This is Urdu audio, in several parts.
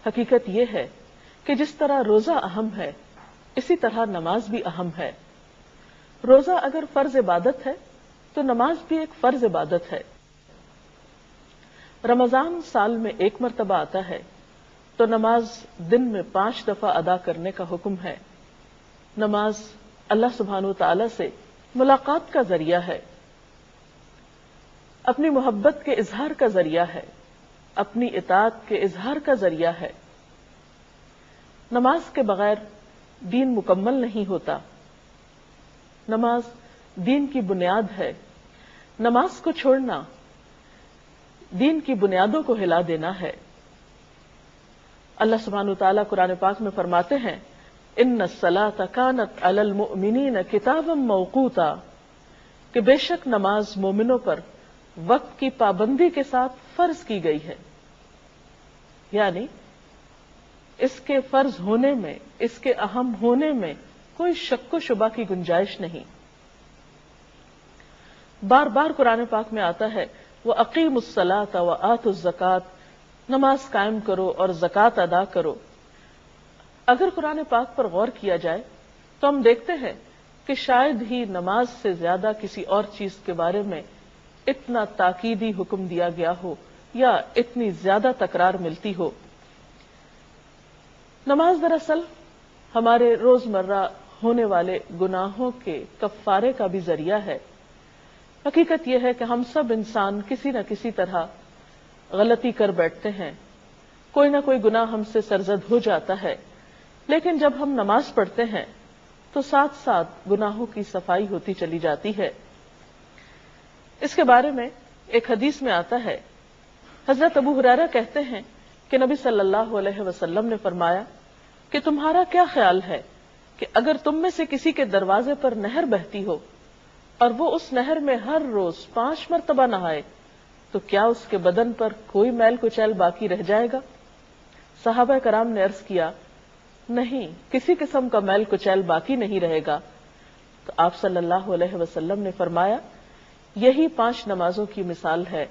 حقیقت یہ ہے کہ جس طرح روزہ اہم ہے اسی طرح نماز بھی اہم ہے. روزہ اگر فرض عبادت ہے تو نماز بھی ایک فرض عبادت ہے. رمضان سال میں 1 مرتبہ آتا ہے تو نماز دن میں 5 دفعہ ادا کرنے کا حکم ہے. نماز اللہ سبحانہ وتعالی سے ملاقات کا ذریعہ ہے، اپنی محبت کے اظہار کا ذریعہ ہے، اپنی اطاعت کے اظہار کا ذریعہ ہے. نماز کے بغیر دین مکمل نہیں ہوتا. نماز دین کی بنیاد ہے. نماز کو چھوڑنا دین کی بنیادوں کو ہلا دینا ہے. اللہ سبحانہ وتعالی قرآن پاک میں فرماتے ہیں ان الصلاۃ کانت علی المؤمنین کتابا موقوتا، کہ بے شک نماز مومنوں پر وقت کی پابندی کے ساتھ فرض کی گئی ہے. یعنی اس کے فرض ہونے میں، اس کے اہم ہونے میں کوئی شک و شبہ کی گنجائش نہیں. بار بار قرآن پاک میں آتا ہے وَأَقِيمُوا الصَّلَاةَ وَآتُوا الزَّكَاةَ، نماز قائم کرو اور زکوٰۃ ادا کرو. اگر قرآن پاک پر غور کیا جائے تو ہم دیکھتے ہیں کہ شاید ہی نماز سے زیادہ کسی اور چیز کے بارے میں اتنا تاکیدی حکم دیا گیا ہو یا اتنی زیادہ تکرار ملتی ہو. نماز دراصل ہمارے روزمرہ ہونے والے گناہوں کے کفارے کا بھی ذریعہ ہے. حقیقت یہ ہے کہ ہم سب انسان کسی نہ کسی طرح غلطی کر بیٹھتے ہیں، کوئی نہ کوئی گناہ ہم سے سرزد ہو جاتا ہے، لیکن جب ہم نماز پڑھتے ہیں تو ساتھ ساتھ گناہوں کی صفائی ہوتی چلی جاتی ہے. اس کے بارے میں ایک حدیث میں آتا ہے، حضرت ابو ہریرہ کہتے ہیں کہ نبی صلی اللہ علیہ وسلم نے فرمایا کہ تمہارا کیا خیال ہے کہ اگر تم میں سے کسی کے دروازے پر نہر بہتی ہو اور وہ اس نہر میں ہر روز 5 مرتبہ نہائے تو کیا اس کے بدن پر کوئی میل کچیل باقی رہ جائے گا؟ صحابہ کرام نے عرض کیا نہیں، کسی قسم کا میل کچیل باقی نہیں رہے گا. تو آپ صلی اللہ علیہ وسلم نے فرمایا یہی 5 نمازوں کی مثال ہے.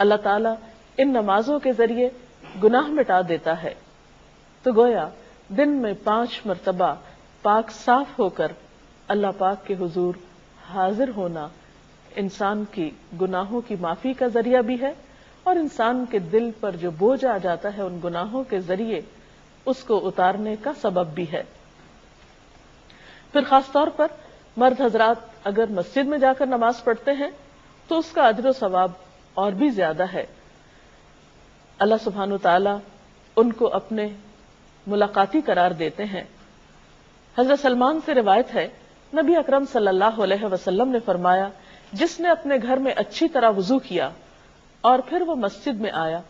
اللہ تعالیٰ ان نمازوں کے ذریعے گناہ مٹا دیتا ہے. تو گویا دن میں 5 مرتبہ پاک صاف ہو کر اللہ پاک کے حضور حاضر ہونا انسان کی گناہوں کی معافی کا ذریعہ بھی ہے، اور انسان کے دل پر جو بوجھ آ جاتا ہے ان گناہوں کے ذریعے اس کو اتارنے کا سبب بھی ہے. پھر خاص طور پر مرد حضرات اگر مسجد میں جا کر نماز پڑھتے ہیں تو اس کا اجر و ثواب اور بھی زیادہ ہے. اللہ سبحانہ وتعالی ان کو اپنے ملاقاتی قرار دیتے ہیں. حضرت سلمان سے روایت ہے نبی اکرم صلی اللہ علیہ وسلم نے فرمایا جس نے اپنے گھر میں اچھی طرح وضو کیا اور پھر وہ مسجد میں آیا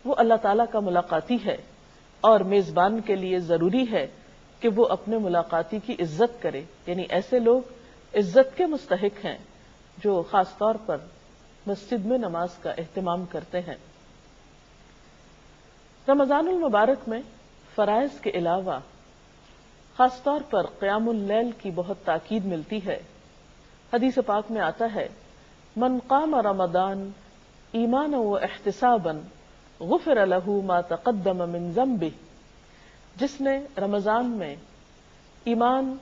وہ اللہ تعالیٰ کا ملاقاتی ہے، اور میزبان کے لیے ضروری ہے کہ وہ اپنے ملاقاتی کی عزت کرے. یعنی ایسے لوگ عزت کے مستحق ہیں جو خاص طور پر مسجد میں نماز کا اہتمام کرتے ہیں. رمضان المبارک میں فرائض کے علاوہ خاص طور پر قیام اللیل کی بہت تاکید ملتی ہے. حدیث پاک میں آتا ہے من قام رمضان ایمانا و احتسابا غفر له ما تقدم من ذنبه، جس نے رمضان میں ایمان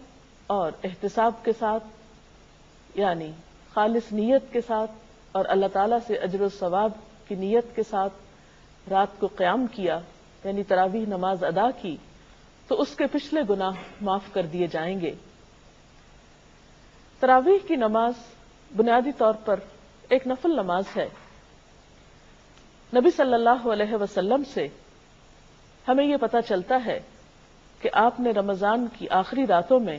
اور احتساب کے ساتھ یعنی خالص نیت کے ساتھ اور اللہ تعالیٰ سے اجر و ثواب کی نیت کے ساتھ رات کو قیام کیا یعنی تراویح نماز ادا کی تو اس کے پچھلے گناہ معاف کر دیے جائیں گے. تراویح کی نماز بنیادی طور پر ایک نفل نماز ہے. نبی صلی اللہ علیہ وسلم سے ہمیں یہ پتہ چلتا ہے کہ آپ نے رمضان کی آخری راتوں میں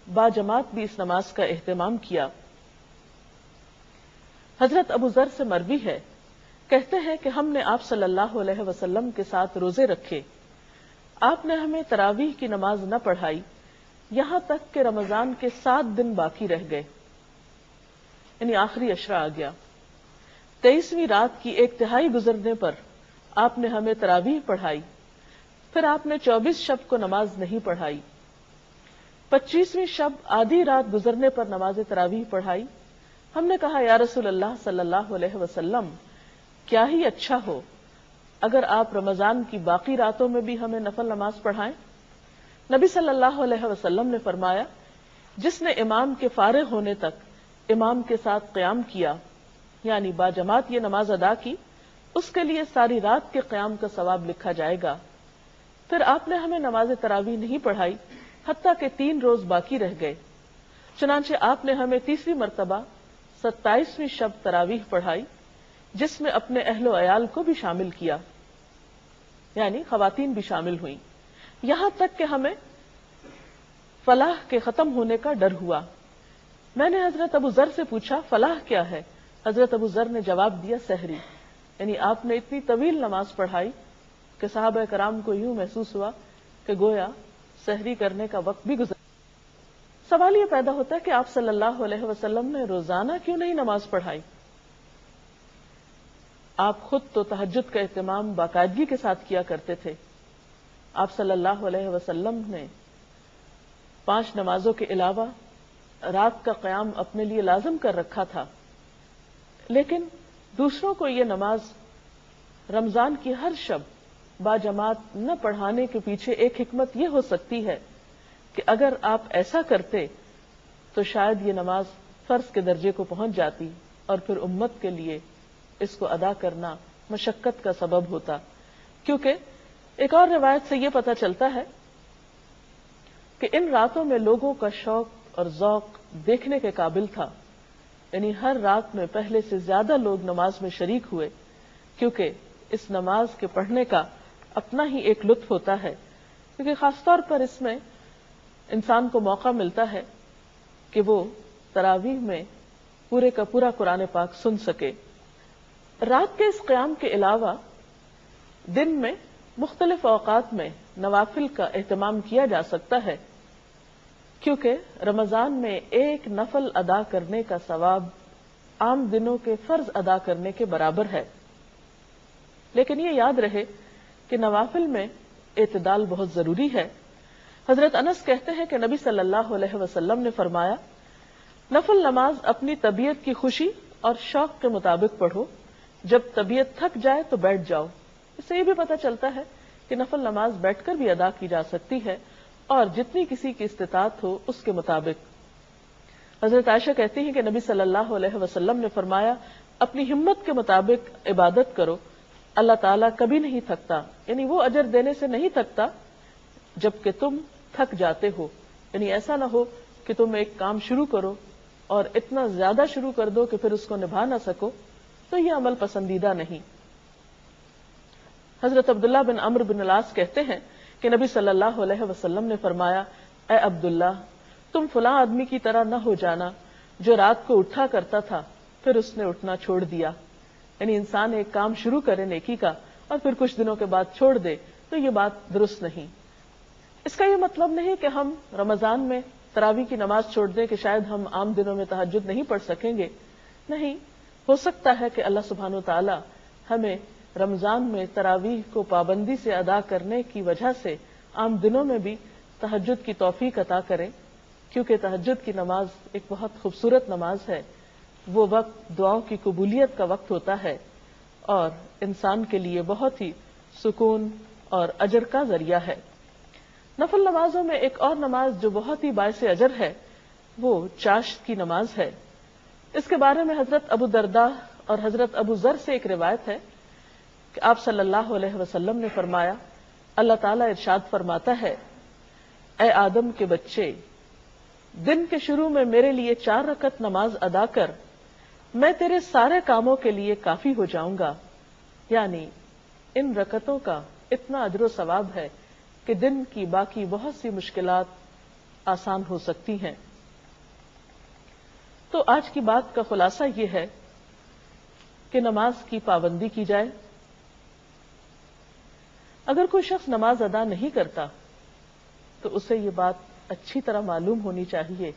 باجماعت بھی اس نماز کا اہتمام کیا. حضرت ابو ذر سے مروی ہے، کہتے ہیں کہ ہم نے آپ صلی اللہ علیہ وسلم کے ساتھ روزے رکھے. آپ نے ہمیں تراویح کی نماز نہ پڑھائی یہاں تک کہ رمضان کے 7 دن باقی رہ گئے، یعنی آخری عشرہ آ گیا. 23ویں رات کی 1/3 گزرنے پر آپ نے ہمیں تراویح پڑھائی. پھر آپ نے 24 شب کو نماز نہیں پڑھائی. 25ویں شب آدھی رات گزرنے پر نماز تراویح پڑھائی. ہم نے کہا یا رسول اللہ صلی اللہ علیہ وسلم کیا ہی اچھا ہو اگر آپ رمضان کی باقی راتوں میں بھی ہمیں نفل نماز پڑھائیں؟ نبی صلی اللہ علیہ وسلم نے فرمایا، جس نے امام کے فارغ ہونے تک امام کے ساتھ قیام کیا، یعنی باجماعت یہ نماز ادا کی، اس کے لیے ساری رات کے قیام کا ثواب لکھا جائے گا۔ پھر آپ نے ہمیں نماز تراویح نہیں پڑھائی حتیٰ کہ 3 روز باقی رہ گئے، چنانچہ آپ نے ہمیں تیسری مرتبہ 27ویں شب تراویح پڑھائی، جس میں اپنے اہل و عیال کو بھی شامل کیا، یعنی خواتین بھی شامل ہوئیں، یہاں تک کہ ہمیں فلاح کے ختم ہونے کا ڈر ہوا۔ میں نے حضرت ابو ذر سے پوچھا، فلاح کیا ہے؟ حضرت ابو ذر نے جواب دیا، سحری۔ یعنی آپ نے اتنی طویل نماز پڑھائی کہ صحابہ کرام کو یوں محسوس ہوا کہ گویا سحری کرنے کا وقت بھی گزر۔ سوال یہ پیدا ہوتا ہے کہ آپ صلی اللہ علیہ وسلم نے روزانہ کیوں نہیں نماز پڑھائی؟ آپ خود تو تہجد کا اہتمام باقاعدگی کے ساتھ کیا کرتے تھے۔ آپ صلی اللہ علیہ وسلم نے 5 نمازوں کے علاوہ رات کا قیام اپنے لیے لازم کر رکھا تھا، لیکن دوسروں کو یہ نماز رمضان کی ہر شب باجماعت نہ پڑھانے کے پیچھے ایک حکمت یہ ہو سکتی ہے کہ اگر آپ ایسا کرتے تو شاید یہ نماز فرض کے درجے کو پہنچ جاتی اور پھر امت کے لیے اس کو ادا کرنا مشقت کا سبب ہوتا، کیونکہ ایک اور روایت سے یہ پتہ چلتا ہے کہ ان راتوں میں لوگوں کا شوق اور ذوق دیکھنے کے قابل تھا، یعنی ہر رات میں پہلے سے زیادہ لوگ نماز میں شریک ہوئے، کیونکہ اس نماز کے پڑھنے کا اپنا ہی ایک لطف ہوتا ہے، کیونکہ خاص طور پر اس میں انسان کو موقع ملتا ہے کہ وہ تراویح میں پورے کا پورا قرآن پاک سن سکے۔ رات کے اس قیام کے علاوہ دن میں مختلف اوقات میں نوافل کا اہتمام کیا جا سکتا ہے، کیونکہ رمضان میں ایک نفل ادا کرنے کا ثواب عام دنوں کے فرض ادا کرنے کے برابر ہے۔ لیکن یہ یاد رہے کہ نوافل میں اعتدال بہت ضروری ہے۔ حضرت انس کہتے ہیں کہ نبی صلی اللہ علیہ وسلم نے فرمایا، نفل نماز اپنی طبیعت کی خوشی اور شوق کے مطابق پڑھو، جب طبیعت تھک جائے تو بیٹھ جاؤ۔ اس سے یہ بھی پتہ چلتا ہے کہ نفل نماز بیٹھ کر بھی ادا کی جا سکتی ہے، اور جتنی کسی کی استطاعت ہو اس کے مطابق۔ حضرت عائشہ کہتی ہیں کہ نبی صلی اللہ علیہ وسلم نے فرمایا، اپنی ہمت کے مطابق عبادت کرو، اللہ تعالیٰ کبھی نہیں تھکتا، یعنی وہ اجر دینے سے نہیں تھکتا جبکہ تم تھک جاتے ہو۔ یعنی ایسا نہ ہو کہ تم ایک کام شروع کرو اور اتنا زیادہ شروع کر دو کہ پھر اس کو نبھا نہ سکو، تو یہ عمل پسندیدہ نہیں۔ حضرت عبداللہ بن عمرو بن العاص کہتے ہیں کہ نبی صلی اللہ علیہ وسلم نے فرمایا، اے عبداللہ، تم فلاں آدمی کی طرح نہ ہو جانا جو رات کو اٹھا کرتا تھا پھر اس نے اٹھنا چھوڑ دیا۔ یعنی انسان ایک کام شروع کرے نیکی کا اور پھر کچھ دنوں کے بعد چھوڑ دے، تو یہ بات درست نہیں۔ اس کا یہ مطلب نہیں کہ ہم رمضان میں تراویح کی نماز چھوڑ دیں کہ شاید ہم عام دنوں میں تہجد نہیں پڑھ سکیں گے، نہیں، ہو سکتا ہے کہ اللہ سبحانہ وتعالی ہمیں رمضان میں تراویح کو پابندی سے ادا کرنے کی وجہ سے عام دنوں میں بھی تہجد کی توفیق عطا کریں، کیونکہ تہجد کی نماز ایک بہت خوبصورت نماز ہے۔ وہ وقت دعاؤں کی قبولیت کا وقت ہوتا ہے اور انسان کے لیے بہت ہی سکون اور اجر کا ذریعہ ہے۔ نفل نمازوں میں ایک اور نماز جو بہت ہی باعث اجر ہے وہ چاشت کی نماز ہے۔ اس کے بارے میں حضرت ابو درداء اور حضرت ابو ذر سے ایک روایت ہے کہ آپ صلی اللہ علیہ وسلم نے فرمایا، اللہ تعالیٰ ارشاد فرماتا ہے، اے آدم کے بچے، دن کے شروع میں میرے لیے 4 رکعت نماز ادا کر، میں تیرے سارے کاموں کے لیے کافی ہو جاؤں گا۔ یعنی ان رکعتوں کا اتنا اجر و ثواب ہے کہ دن کی باقی بہت سی مشکلات آسان ہو سکتی ہیں۔ تو آج کی بات کا خلاصہ یہ ہے کہ نماز کی پابندی کی جائے۔ اگر کوئی شخص نماز ادا نہیں کرتا تو اسے یہ بات اچھی طرح معلوم ہونی چاہیے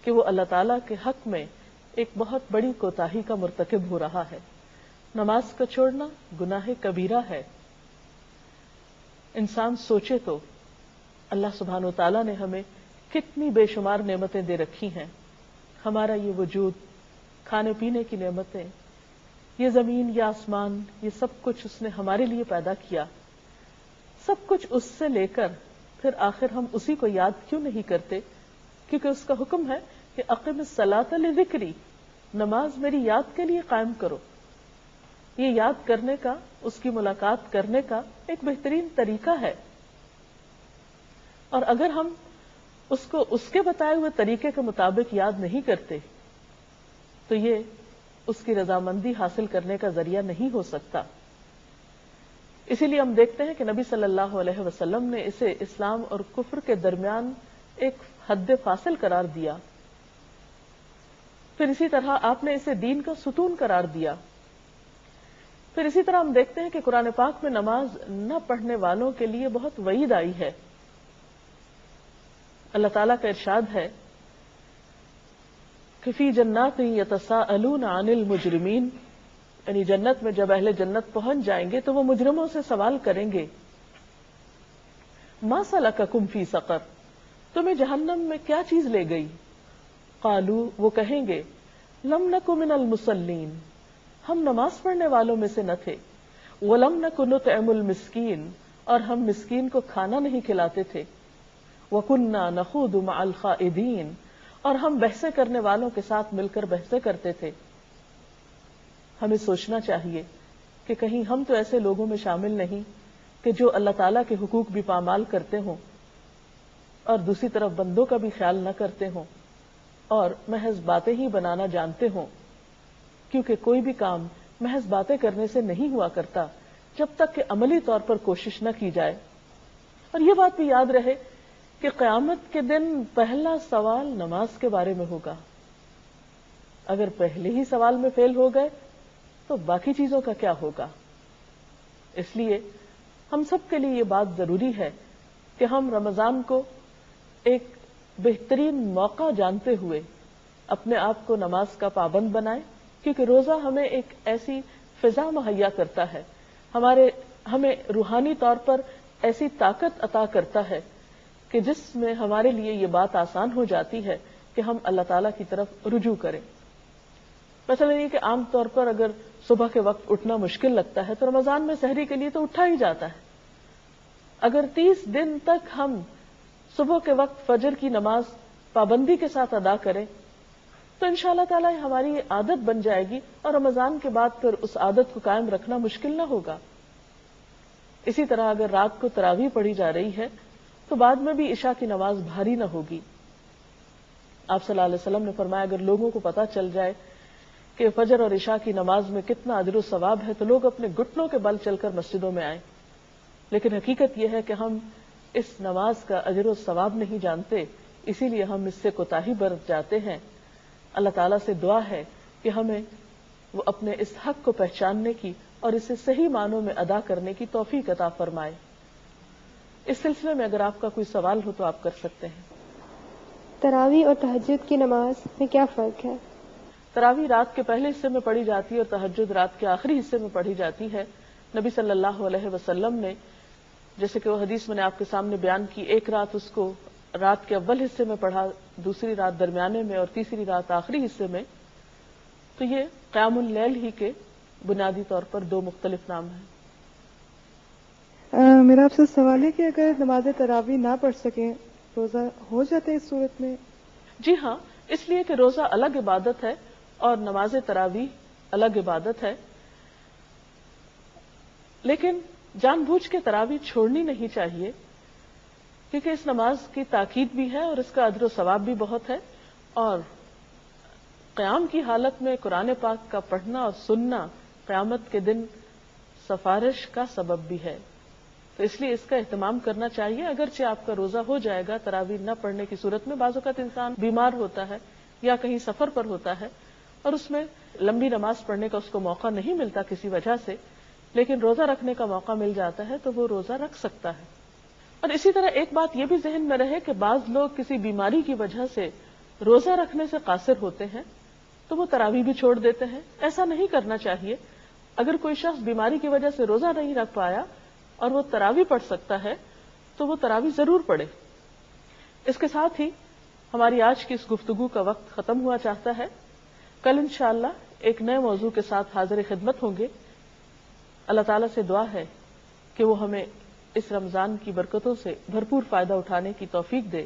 کہ وہ اللہ تعالیٰ کے حق میں ایک بہت بڑی کوتاہی کا مرتکب ہو رہا ہے۔ نماز کا چھوڑنا گناہ کبیرہ ہے۔ انسان سوچے تو اللہ سبحانہ و تعالیٰ نے ہمیں کتنی بے شمار نعمتیں دے رکھی ہیں۔ ہمارا یہ وجود، کھانے پینے کی نعمتیں، یہ زمین، یہ آسمان، یہ سب کچھ اس نے ہمارے لیے پیدا کیا. سب کچھ اس سے لے کر پھر آخر ہم اسی کو یاد کیوں نہیں کرتے؟ کیونکہ اس کا حکم ہے کہ اقم الصلاۃ لذکری، نماز میری یاد کے لیے قائم کرو. یہ یاد کرنے کا، اس کی ملاقات کرنے کا ایک بہترین طریقہ ہے. اور اگر ہم اس کو اس کے بتائے ہوئے طریقے کے مطابق یاد نہیں کرتے تو یہ اس کی رضامندی حاصل کرنے کا ذریعہ نہیں ہو سکتا. اسی لیے ہم دیکھتے ہیں کہ نبی صلی اللہ علیہ وسلم نے اسے اسلام اور کفر کے درمیان ایک حد فاصل قرار دیا. پھر اسی طرح آپ نے اسے دین کا ستون قرار دیا. پھر اسی طرح ہم دیکھتے ہیں کہ قرآن پاک میں نماز نہ پڑھنے والوں کے لیے بہت وعید آئی ہے. اللہ تعالیٰ کا ارشاد ہے کہ فی جنات یتساءلون عن المجرمین، یعنی جنت میں جب اہل جنت پہنچ جائیں گے تو وہ مجرموں سے سوال کریں گے ما سلککم فی سقر، تمہیں جہنم میں کیا چیز لے گئی؟ قالوا، وہ کہیں گے لم نک من المصلین، ہم نماز پڑھنے والوں میں سے نہ تھے. ولم نک نطعم المسکین، اور ہم مسکین کو کھانا نہیں کھلاتے تھے. وَكُنَّا نَخُوضُ مَعَ الْخَائِضِينَ، اور ہم بحثیں کرنے والوں کے ساتھ مل کر بحثیں کرتے تھے. ہمیں سوچنا چاہیے کہ کہیں ہم تو ایسے لوگوں میں شامل نہیں کہ جو اللہ تعالیٰ کے حقوق بھی پامال کرتے ہوں اور دوسری طرف بندوں کا بھی خیال نہ کرتے ہوں اور محض باتیں ہی بنانا جانتے ہوں. کیونکہ کوئی بھی کام محض باتیں کرنے سے نہیں ہوا کرتا جب تک کہ عملی طور پر کوشش نہ کی جائے. اور یہ بات بھی یاد رہے کہ قیامت کے دن پہلا سوال نماز کے بارے میں ہوگا. اگر پہلے ہی سوال میں فیل ہو گئے تو باقی چیزوں کا کیا ہوگا؟ اس لیے ہم سب کے لیے یہ بات ضروری ہے کہ ہم رمضان کو ایک بہترین موقع جانتے ہوئے اپنے آپ کو نماز کا پابند بنائیں. کیونکہ روزہ ہمیں ایک ایسی فضا مہیا کرتا ہے، ہمیں روحانی طور پر ایسی طاقت عطا کرتا ہے کہ جس میں ہمارے لیے یہ بات آسان ہو جاتی ہے کہ ہم اللہ تعالیٰ کی طرف رجوع کریں. مثلا یہ کہ عام طور پر اگر صبح کے وقت اٹھنا مشکل لگتا ہے تو رمضان میں سحری کے لیے تو اٹھا ہی جاتا ہے. اگر 30 دن تک ہم صبح کے وقت فجر کی نماز پابندی کے ساتھ ادا کریں تو انشاءاللہ تعالیٰ ہماری عادت بن جائے گی اور رمضان کے بعد پھر اس عادت کو قائم رکھنا مشکل نہ ہوگا. اسی طرح اگر رات کو تراویح پڑھی جا رہی ہے تو بعد میں بھی عشاء کی نماز بھاری نہ ہوگی. آپ صلی اللہ علیہ وسلم نے فرمایا اگر لوگوں کو پتہ چل جائے کہ فجر اور عشاء کی نماز میں کتنا اجر و ثواب ہے تو لوگ اپنے گھٹنوں کے بل چل کر مسجدوں میں آئیں. لیکن حقیقت یہ ہے کہ ہم اس نماز کا اجر و ثواب نہیں جانتے، اسی لیے ہم اس سے کوتاہی برت جاتے ہیں. اللہ تعالیٰ سے دعا ہے کہ ہمیں وہ اپنے اس حق کو پہچاننے کی اور اسے صحیح معنوں میں ادا کرنے کی توفیق عطا فرمائے. اس سلسلے میں اگر آپ کا کوئی سوال ہو تو آپ کر سکتے ہیں. تراویح اور تہجد کی نماز میں کیا فرق ہے؟ تراویح رات کے پہلے حصے میں پڑھی جاتی ہے اور تہجد رات کے آخری حصے میں پڑھی جاتی ہے. نبی صلی اللہ علیہ وسلم نے جیسے کہ وہ حدیث میں نے آپ کے سامنے بیان کی، ایک رات اس کو رات کے اول حصے میں پڑھا، دوسری رات درمیانے میں اور تیسری رات آخری حصے میں. تو یہ قیام اللیل ہی کے بنیادی طور پر دو مختلف نام ہیں. میرا آپ سے سوال ہے کہ اگر نماز تراویح نہ پڑھ سکیں روزہ ہو جاتا ہے اس صورت میں؟ جی ہاں، اس لیے کہ روزہ الگ عبادت ہے اور نماز تراویح الگ عبادت ہے. لیکن جان بوجھ کے تراویح چھوڑنی نہیں چاہیے کیونکہ اس نماز کی تاکید بھی ہے اور اس کا اجر و ثواب بھی بہت ہے. اور قیام کی حالت میں قرآن پاک کا پڑھنا اور سننا قیامت کے دن سفارش کا سبب بھی ہے. تو اس لیے اس کا اہتمام کرنا چاہیے. اگرچہ آپ کا روزہ ہو جائے گا تراویح نہ پڑھنے کی صورت میں، بعض اوقات انسان بیمار ہوتا ہے یا کہیں سفر پر ہوتا ہے اور اس میں لمبی نماز پڑھنے کا اس کو موقع نہیں ملتا کسی وجہ سے، لیکن روزہ رکھنے کا موقع مل جاتا ہے تو وہ روزہ رکھ سکتا ہے. اور اسی طرح ایک بات یہ بھی ذہن میں رہے کہ بعض لوگ کسی بیماری کی وجہ سے روزہ رکھنے سے قاصر ہوتے ہیں تو وہ تراویح بھی چھوڑ دیتے ہیں. ایسا نہیں کرنا چاہیے. اگر کوئی شخص بیماری کی وجہ سے روزہ نہیں رکھ پایا اور وہ تراویح پڑھ سکتا ہے تو وہ تراویح ضرور پڑھے. اس کے ساتھ ہی ہماری آج کی اس گفتگو کا وقت ختم ہوا چاہتا ہے. کل انشاءاللہ ایک نئے موضوع کے ساتھ حاضر خدمت ہوں گے۔ اللہ تعالیٰ سے دعا ہے کہ وہ ہمیں اس رمضان کی برکتوں سے بھرپور فائدہ اٹھانے کی توفیق دے۔